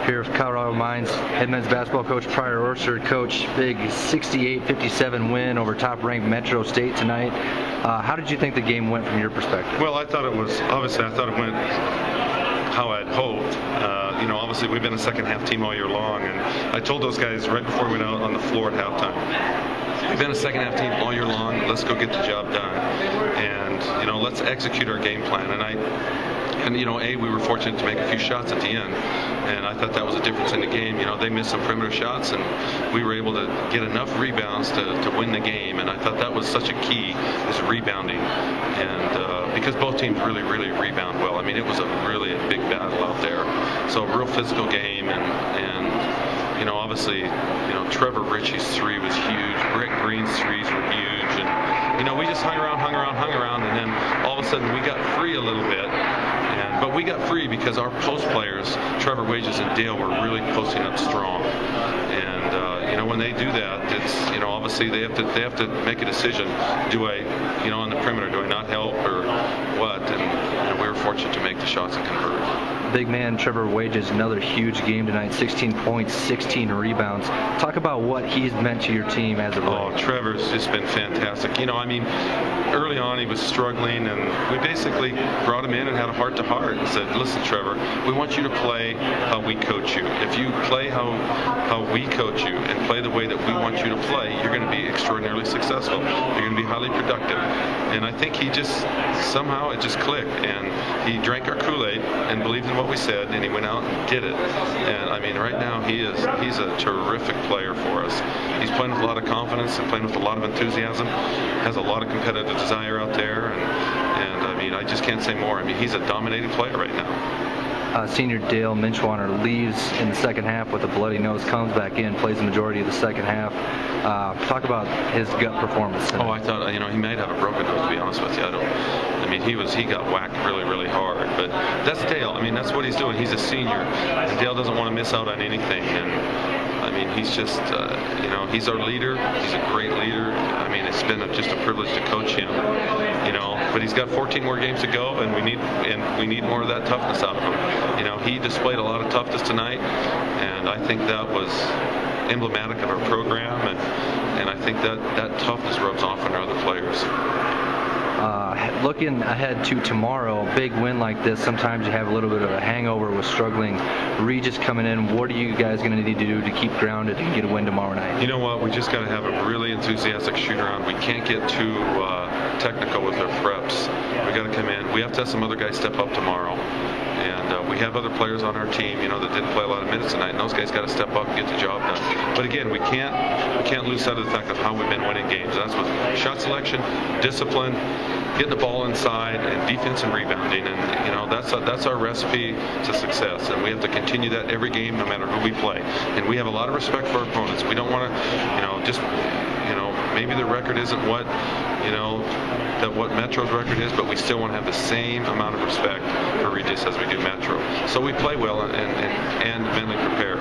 Here with Colorado Mines head men's basketball coach Pryor Orchard. Coach, big 68-57 win over top-ranked Metro State tonight. How did you think the game went from your perspective? Well, I thought it went how I'd hoped. Obviously we've been a second-half team all year long, and I told those guys right before we went out on the floor at halftime, we've been a second-half team all year long. Let's go get the job done, and let's execute our game plan. We were fortunate to make a few shots at the end, and I thought that was a difference in the game. They missed some perimeter shots, and we were able to get enough rebounds to win the game, and I thought that was such a key, is rebounding, and because both teams really rebound well. I mean, it was really a big battle out there. So a real physical game, and obviously, Trevor Ritchie's three was huge. Brett Green's threes were huge, and we just hung around, and then all of a sudden we got free a little bit. But we got free because our post players, Trevor Wages and Dale, were really posting up strong. And when they do that, it's obviously they have to make a decision. Do I, on the perimeter, do I not help or what? And we were fortunate to make the shots and convert. Big man Trevor Wages, another huge game tonight, 16 points, 16 rebounds. Talk about what he's meant to your team as of late. Oh, Trevor's just been fantastic. Early on he was struggling, and we basically brought him in and had a heart-to-heart and said, listen, Trevor, we want you to play how we coach you. If you play how we coach you and play the way that we want you to play, you're going to be extraordinarily successful. You're going to be highly productive. And I think somehow it just clicked, and he drank our Kool-Aid and believed in what we said, and he went out and did it. And right now he's a terrific player for us. He's playing with a lot of confidence and playing with a lot of enthusiasm, has a lot of competitive desire out there, and I just can't say more. He's a dominating player right now. Senior Dale Minchwaner leaves in the second half with a bloody nose, comes back in, plays the majority of the second half. Talk about his gut performance tonight. Oh, I thought he might have a broken nose, to be honest with you. He got whacked really hard, but that's Dale. That's what he's doing. He's a senior, and Dale doesn't want to miss out on anything. And he's just he's our leader. He's a great leader. It's been just a privilege to coach him. But he's got 14 more games to go, and we need more of that toughness out of him. He displayed a lot of toughness tonight, and I think that was emblematic of our program, and I think that toughness rubs off on our other players. Looking ahead to tomorrow, a big win like this, sometimes you have a little bit of a hangover with struggling Regis coming in. What are you guys going to need to do to keep grounded and get a win tomorrow night? You know what? We just got to have a really enthusiastic shoot-around. We can't get too technical with our preps. We got to come in. We have to have some other guys step up tomorrow. And we have other players on our team, that didn't play a lot of minutes tonight, and those guys got to step up and get the job done. But again, we can't lose sight of the fact of how we've been winning games. That's with shot selection, discipline, getting the ball inside, and defense and rebounding. And that's our recipe to success. And we have to continue that every game, no matter who we play. And we have a lot of respect for our opponents. We don't want to, maybe the record isn't what Metro's record is, but we still want to have the same amount of respect for Regis as we do Metro. So we play well and mentally prepare.